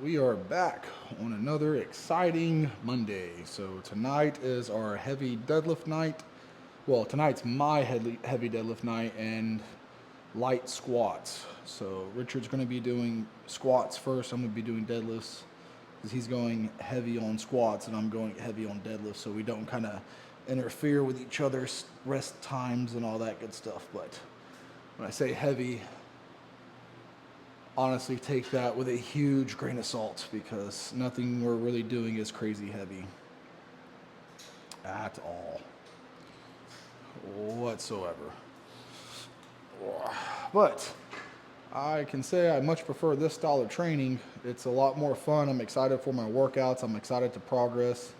We are back on another exciting Monday. So tonight is our heavy deadlift night. Well, tonight's my heavy deadlift night and light squats. So Richard's going to be doing squats first. I'm going to be doing deadlifts because he's going heavy on squats and I'm going heavy on deadlifts, so we don't kind of interfere with each other's rest times and all that good stuff. But when I say heavy, honestly take that with a huge grain of salt because nothing we're really doing is crazy heavy at all whatsoever. But I can say I much prefer this style of training. It's a lot more fun. I'm excited for my workouts. I'm excited to progress.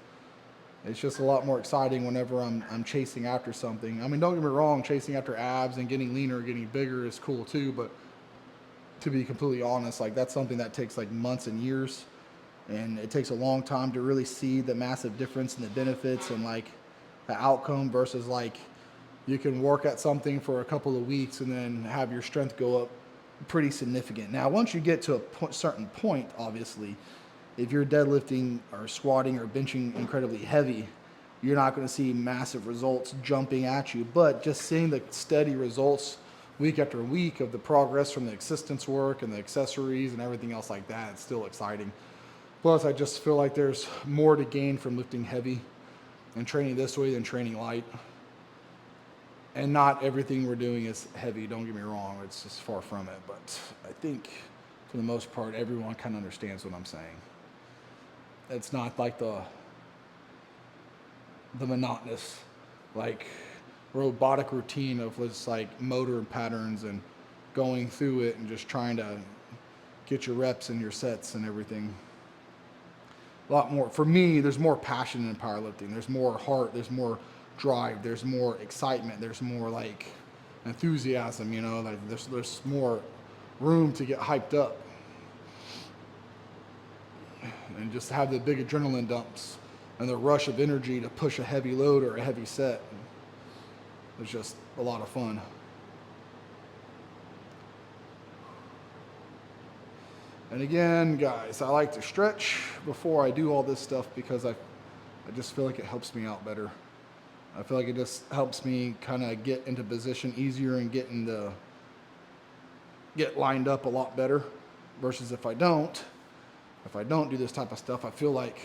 It's just a lot more exciting whenever I'm chasing after something. I mean, don't get me wrong, chasing after abs and getting leaner, getting bigger is cool too, but to be completely honest, like that's something that takes like months and years, and it takes a long time to really see the massive difference in the benefits and like the outcome versus like you can work at something for a couple of weeks and then have your strength go up pretty significant. Now, once you get to a certain point, obviously, if you're deadlifting or squatting or benching incredibly heavy, you're not going to see massive results jumping at you, but just seeing the steady results week after week of the progress from the existence work and the accessories and everything else like that, it's still exciting. Plus, I just feel like there's more to gain from lifting heavy and training this way than training light. And not everything we're doing is heavy, don't get me wrong, it's just far from it. But I think for the most part, everyone kind of understands what I'm saying. It's not like the monotonous, like robotic routine of just like motor patterns and going through it and just trying to get your reps and your sets and everything. A lot more, for me, there's more passion in powerlifting. There's more heart, there's more drive, there's more excitement, there's more like enthusiasm, you know, like there's more room to get hyped up and just have the big adrenaline dumps and the rush of energy to push a heavy load or a heavy set. It's just a lot of fun. And again, guys, I like to stretch before I do all this stuff because I just feel like it helps me out better. I feel like it just helps me kind of get into position easier and get lined up a lot better versus if I don't do this type of stuff, I feel like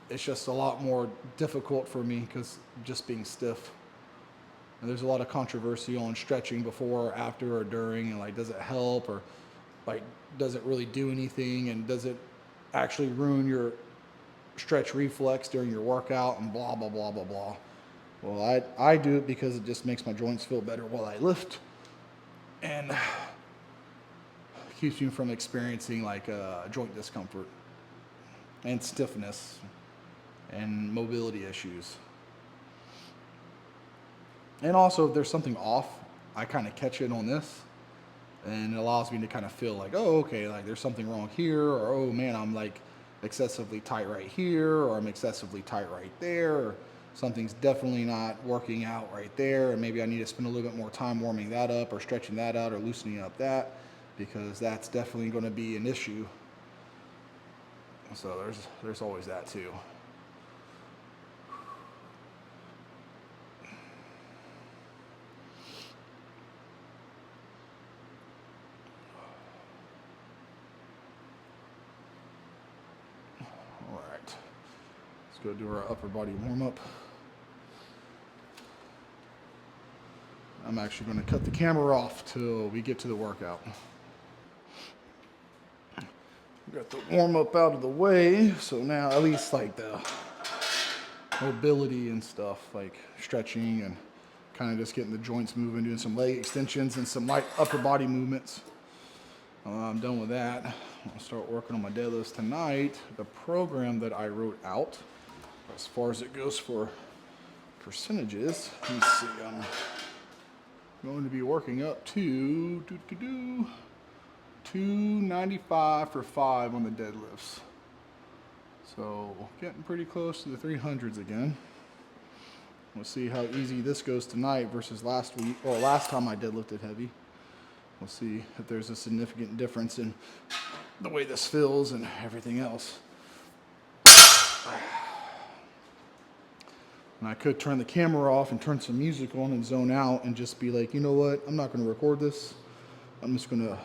it's just a lot more difficult for me because just being stiff. And there's a lot of controversy on stretching before or after or during, and like, does it help or like, does it really do anything, and does it actually ruin your stretch reflex during your workout and blah, blah, blah, blah, blah. Well, I do it because it just makes my joints feel better while I lift and keeps me from experiencing like joint discomfort and stiffness and mobility issues. And also, if there's something off, I kind of catch it on this, and it allows me to kind of feel like, oh, okay, like there's something wrong here, or oh man, I'm like excessively tight right here, or I'm excessively tight right there, or something's definitely not working out right there, and maybe I need to spend a little bit more time warming that up, or stretching that out, or loosening up that, because that's definitely going to be an issue. So there's always that too. All right, let's go do our upper body warm up. I'm actually going to cut the camera off till we get to the workout. We got the warm up out of the way, so now at least like the mobility and stuff, like stretching and kind of just getting the joints moving, doing some leg extensions and some light upper body movements. I'm done with that. I'll start working on my deadlifts tonight. The program that I wrote out, as far as it goes for percentages, let me see, I'm going to be working up to 295 for 5 on the deadlifts. So getting pretty close to the 300s again. We'll see how easy this goes tonight versus last week, or last time I deadlifted heavy. We'll see if there's a significant difference in the way this feels and everything else. And I could turn the camera off and turn some music on and zone out and just be like, you know what, I'm not going to record this. I'm just going to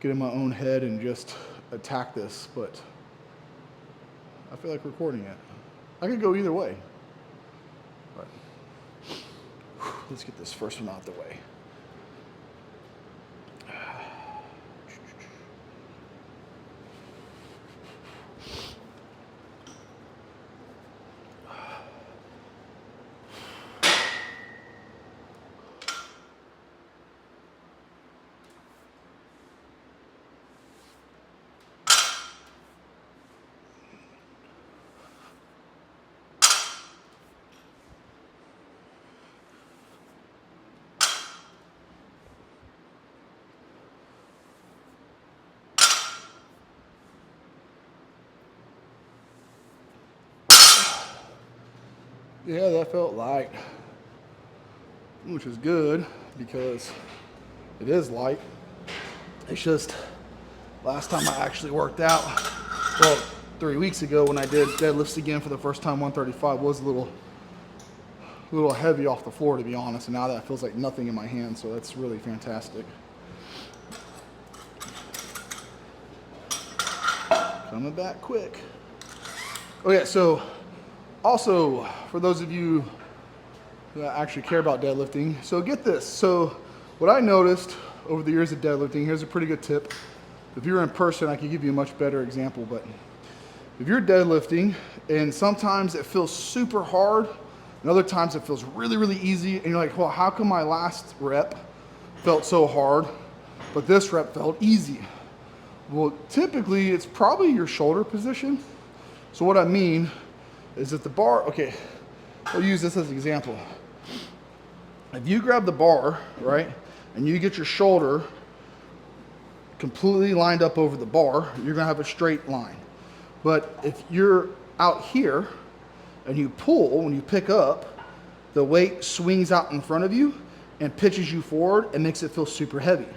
get in my own head and just attack this, but I feel like recording it. I could go either way. But let's get this first one out the way. Yeah, that felt light, which is good because it is light. It's just last time I actually worked out, well, 3 weeks ago when I did deadlifts again for the first time, 135 was a little heavy off the floor, to be honest. And now that feels like nothing in my hand, so that's really fantastic. Coming back quick. Oh yeah, so also, for those of you who actually care about deadlifting, so get this. So what I noticed over the years of deadlifting, here's a pretty good tip. If you're in person, I can give you a much better example, but if you're deadlifting and sometimes it feels super hard and other times it feels really, really easy and you're like, well, how come my last rep felt so hard, but this rep felt easy? Well, typically it's probably your shoulder position. So what I mean is that the bar, okay, we'll use this as an example. If you grab the bar, right, and you get your shoulder completely lined up over the bar, you're gonna have a straight line. But if you're out here and you pull, when you pick up, the weight swings out in front of you and pitches you forward and makes it feel super heavy.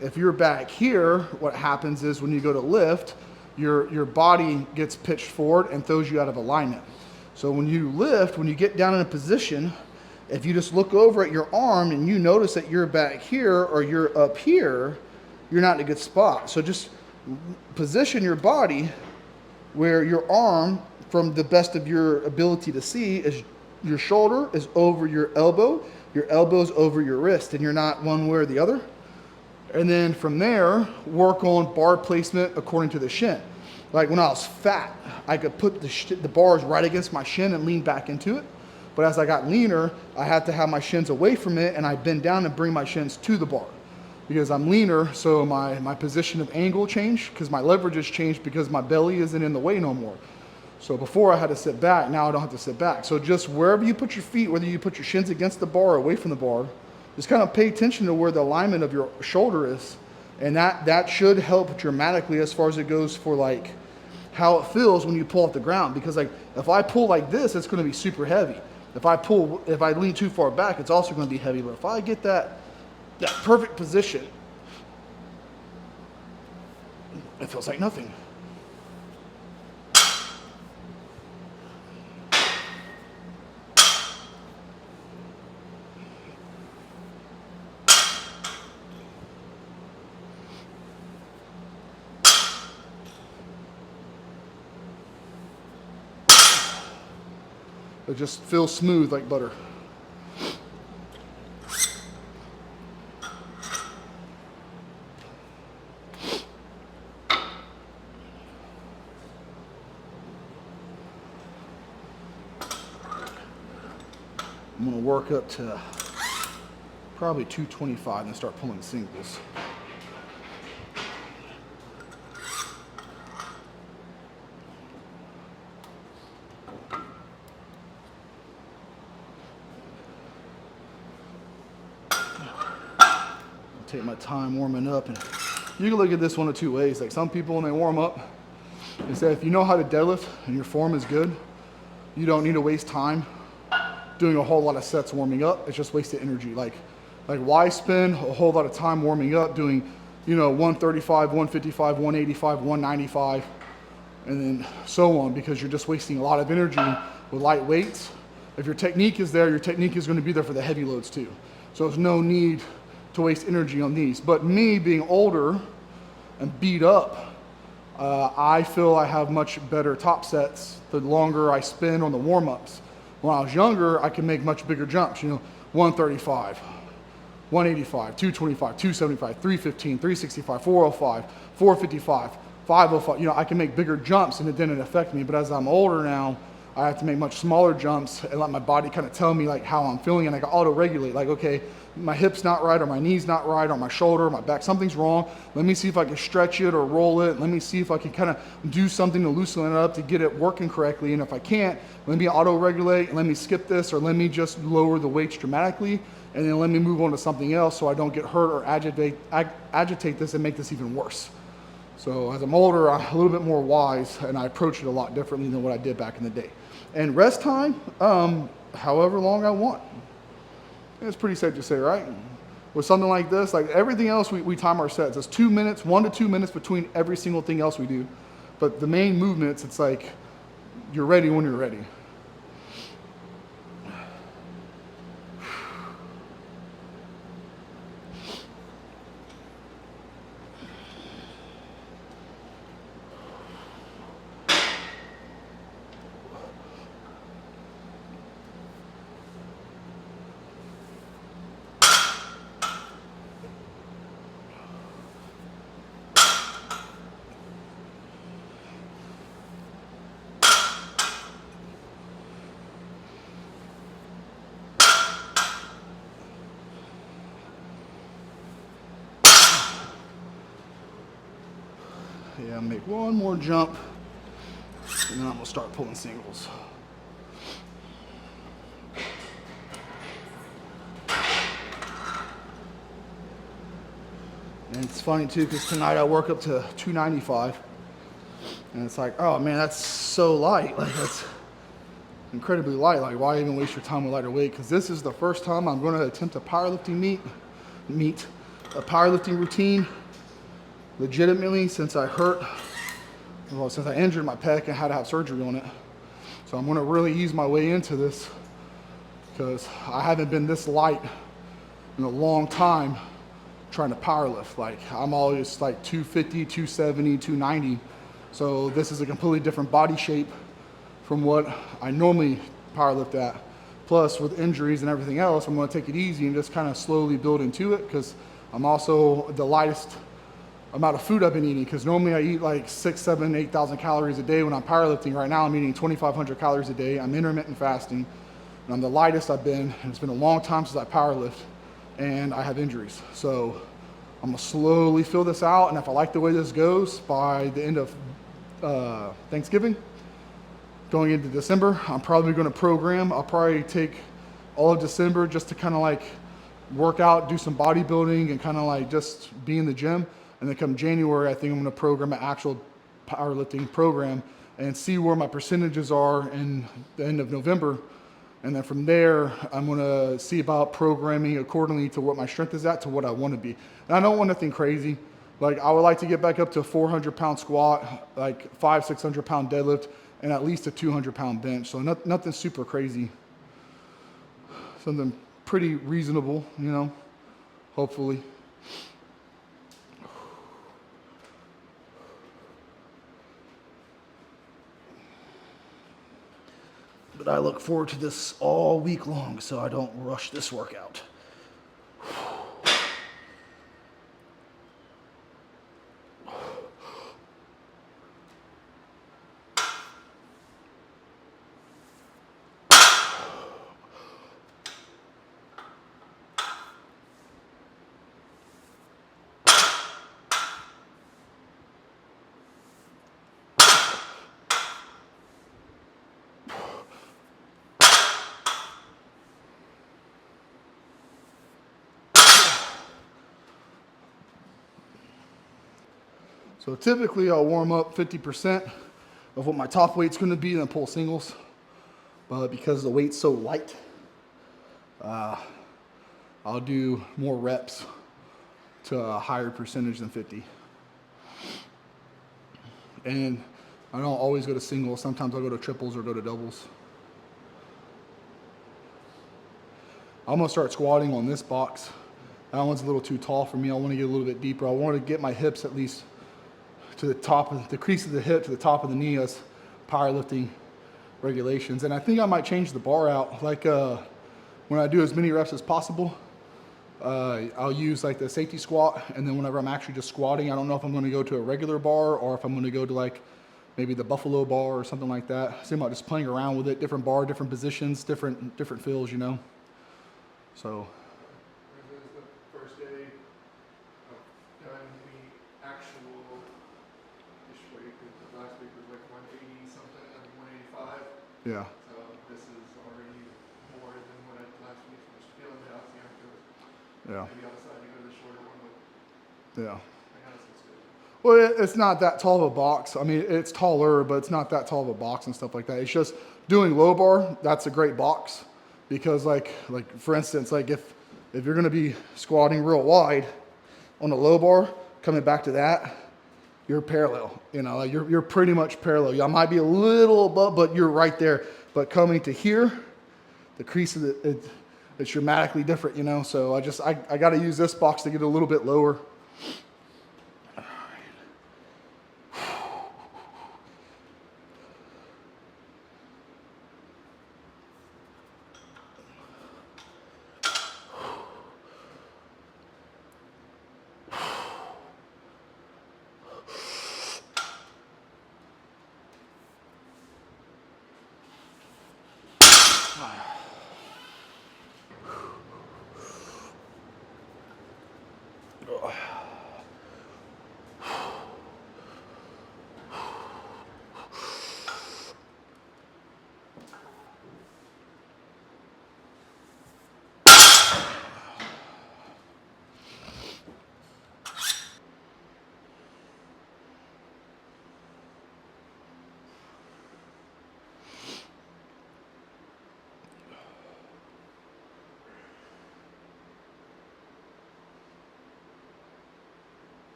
If you're back here, what happens is when you go to lift, your body gets pitched forward and throws you out of alignment. So when you lift, when you get down in a position, if you just look over at your arm and you notice that you're back here or you're up here, you're not in a good spot. So just position your body where your arm, from the best of your ability to see, is your shoulder is over your elbow's over your wrist, and you're not one way or the other. And then from there, work on bar placement according to the shin. Like when I was fat, I could put the bars right against my shin and lean back into it. But as I got leaner, I had to have my shins away from it, and I bend down and bring my shins to the bar. Because I'm leaner, so my position of angle changed, because my leverage has changed because my belly isn't in the way no more. So before I had to sit back, now I don't have to sit back. So just wherever you put your feet, whether you put your shins against the bar or away from the bar, just kind of pay attention to where the alignment of your shoulder is. And that should help dramatically as far as it goes for like how it feels when you pull off the ground. Because like if I pull like this, it's going to be super heavy. If I lean too far back, it's also going to be heavy. But if I get that perfect position, it feels like nothing. It just feels smooth like butter. I'm gonna work up to probably 225 and start pulling singles. Take my time warming up, and you can look at this one of two ways. Like some people when they warm up, they say if you know how to deadlift and your form is good, you don't need to waste time doing a whole lot of sets warming up. It's just wasted energy. Like Like, why spend a whole lot of time warming up doing, 135, 155, 185, 195, and then so on, because you're just wasting a lot of energy with light weights. If your technique is there, your technique is going to be there for the heavy loads too. So there's no need to waste energy on these. But me being older and beat up, I feel I have much better top sets the longer I spend on the warm-ups. When I was younger, I could make much bigger jumps, 135, 185, 225, 275, 315, 365, 405, 455, 505. I can make bigger jumps and it didn't affect me. But as I'm older now, I have to make much smaller jumps and let my body kind of tell me like how I'm feeling, and I can auto-regulate. Like, okay, my hip's not right, or my knee's not right, or my shoulder, or my back, something's wrong. Let me see if I can stretch it or roll it. Let me see if I can kind of do something to loosen it up to get it working correctly. And if I can't, let me auto-regulate, let me skip this, or let me just lower the weights dramatically, and then let me move on to something else so I don't get hurt or agitate this and make this even worse. So as I'm older, I'm a little bit more wise, and I approach it a lot differently than what I did back in the day. And rest time, however long I want. It's pretty safe to say, right? With something like this, like everything else, we time our sets. It's 2 minutes, 1 to 2 minutes between every single thing else we do. But the main movements, it's like you're ready when you're ready. Yeah, make one more jump, and then I'm gonna start pulling singles. And it's funny too, because tonight I work up to 295, and it's like, oh man, that's so light. Like, that's incredibly light. Like, why even waste your time with lighter weight? Because this is the first time I'm going to attempt a powerlifting a powerlifting routine legitimately since I since I injured my pec and had to have surgery on it. So I'm going to really ease my way into this, because I haven't been this light in a long time trying to powerlift. Like, I'm always like 250, 270, 290. So this is a completely different body shape from what I normally powerlift at. Plus, with injuries and everything else, I'm going to take it easy and just kind of slowly build into it, because I'm also the lightest amount of food I've been eating, because normally I eat like 6,000, 7,000, 8,000 calories a day when I'm powerlifting. Right now I'm eating 2,500 calories a day. I'm intermittent fasting, and I'm the lightest I've been, and it's been a long time since I powerlift, and I have injuries. So I'm gonna slowly fill this out, and if I like the way this goes, by the end of Thanksgiving, going into December, I'm probably gonna program. I'll probably take all of December just to kind of like work out, do some bodybuilding, and kind of like just be in the gym. And then come January, I think I'm gonna program an actual powerlifting program and see where my percentages are in the end of November. And then from there, I'm gonna see about programming accordingly to what my strength is at, to what I wanna be. And I don't want nothing crazy. Like, I would like to get back up to a 400-pound squat, like 500-600-pound deadlift, and at least a 200-pound bench. So nothing super crazy. Something pretty reasonable, hopefully. But I look forward to this all week long, so I don't rush this workout. So typically I'll warm up 50% of what my top weight's gonna be, and then pull singles. But because the weight's so light, I'll do more reps to a higher percentage than 50. And I don't always go to singles. Sometimes I'll go to triples or go to doubles. I'm gonna start squatting on this box. That one's a little too tall for me. I want to get a little bit deeper. I want to get my hips at least to the top of the crease of the hip, to the top of the knee as powerlifting regulations. And I think I might change the bar out. Like when I do as many reps as possible, I'll use like the safety squat. And then whenever I'm actually just squatting, I don't know if I'm going to go to a regular bar or if I'm going to go to like maybe the buffalo bar or something like that. So I'm just playing around with it, different bar, different positions, different feels, you know. So. This is the first day of done any actual dish weight, because last week was like 180 something, I mean 185. Yeah. So this is already more than what I did last week. So I'm just feeling it out, see how it goes. Yeah. Maybe I'll decide to go to the shorter one, but Yeah. I got this looks good. Well, it's not that tall of a box. I mean, it's taller, but it's not that tall of a box and stuff like that. It's just doing low bar. That's a great box because, like for instance, like if you're gonna be squatting real wide on a low bar, coming back to that, you're parallel. You know, like you're pretty much parallel. Y'all might be a little above, but you're right there. But coming to here, the crease of it's dramatically different. You know, so I got to use this box to get a little bit lower.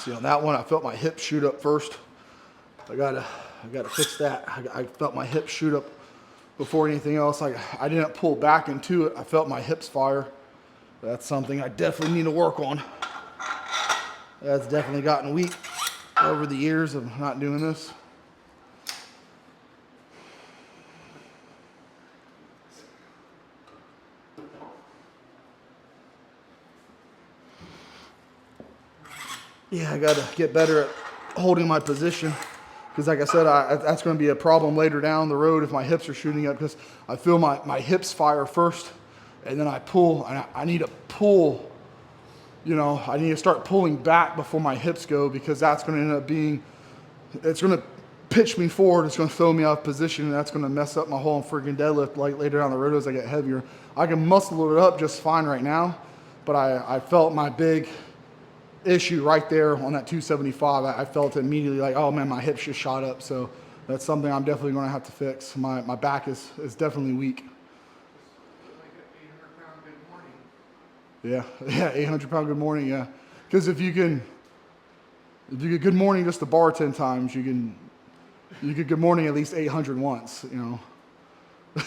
See, on that one, I felt my hip shoot up first. I gotta fix that. I felt my hip shoot up before anything else. I didn't pull back into it. I felt my hips fire. That's something I definitely need to work on. That's definitely gotten weak over the years of not doing this. Yeah, I gotta get better at holding my position. Because like I said, that's going to be a problem later down the road if my hips are shooting up, because I feel my hips fire first, and then I pull, and I need to pull, you know, I need to start pulling back before my hips go, because that's going to end up being, it's going to pitch me forward, it's going to throw me off position, and that's going to mess up my whole freaking deadlift like later down the road as I get heavier. I can muscle it up just fine right now, but I felt my big issue right there on that 275. I felt immediately like, oh man, my hips just shot up. So that's something I'm definitely going to have to fix. My back is definitely weak. Like an 800-pound good morning. Yeah, 800-pound good morning. Yeah, because if you get good morning just the bar 10 times, you get good morning at least 800 once. You know. All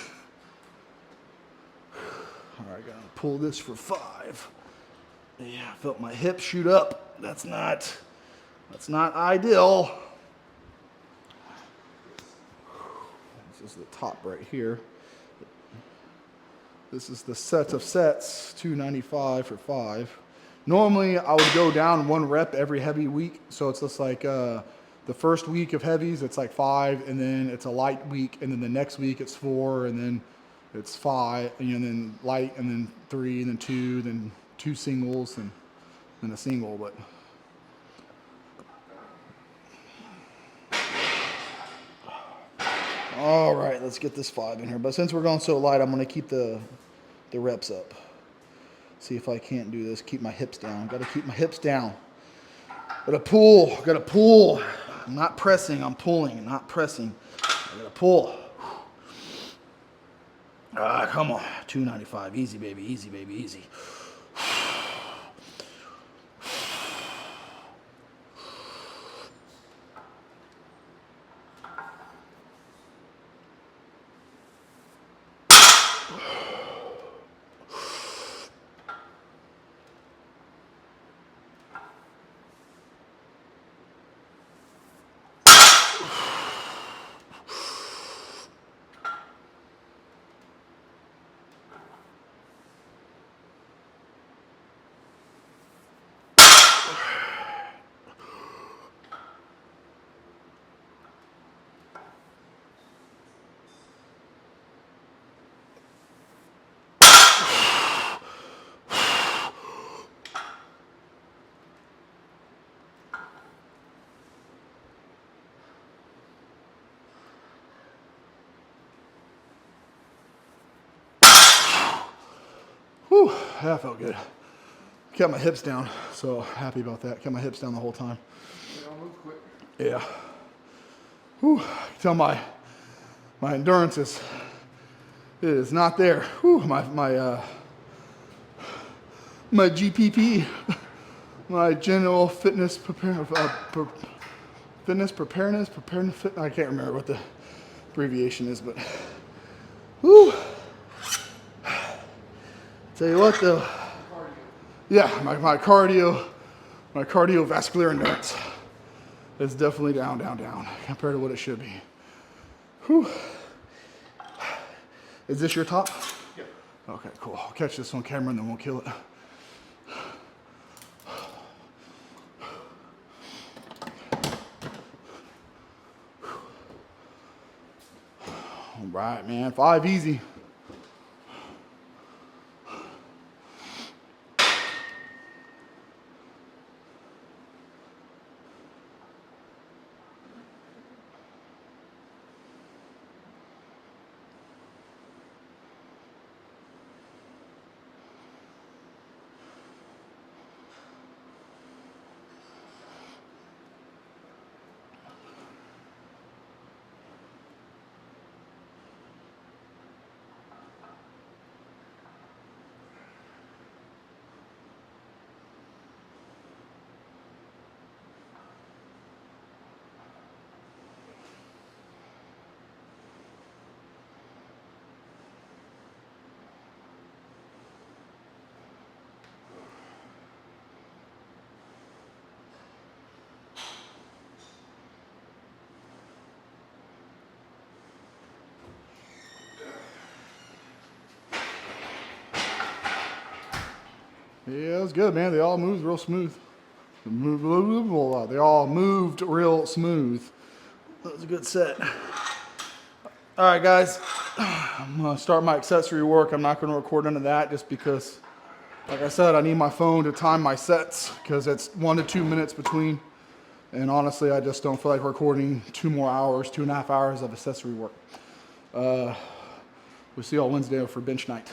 right, gotta pull this for 5. Yeah, I felt my hip shoot up. That's not ideal. This is the top right here. This is the set of sets, 295 for 5. Normally, I would go down 1 rep every heavy week. So it's just like the first week of heavies, it's like 5, and then it's a light week, and then the next week it's 4, and then it's 5, and then light, and then 3, and then 2, then 2 singles, and than a single, but. All right, let's get this 5 in here. But since we're going so light, I'm going to keep the reps up. See if I can't do this. Keep my hips down. Got to keep my hips down. Got to pull. Got to pull. I'm not pressing. I'm pulling. Not pressing. I got to pull. Ah, come on. 295. Easy, baby. Easy, baby. Easy. Whew, that felt good. Kept my hips down, so happy about that. Kept my hips down the whole time. They all move quick. Yeah. Whew, I can tell my endurance is not there. Whew, my GPP, my general fitness preparedness. I can't remember what the abbreviation is, but whew. Tell you what though, yeah, my cardiovascular endurance is definitely down compared to what it should be. Whew. Is this your top? Yeah. Okay, cool. I'll catch this on camera and then we'll kill it. All right, man. 5 easy. Yeah, it was good, man. They all moved real smooth. They all moved real smooth. That was a good set. All right, guys. I'm going to start my accessory work. I'm not going to record none of that just because, like I said, I need my phone to time my sets because it's 1 to 2 minutes between. And honestly, I just don't feel like recording 2 more hours, 2.5 hours of accessory work. We'll see y'all Wednesday for bench night.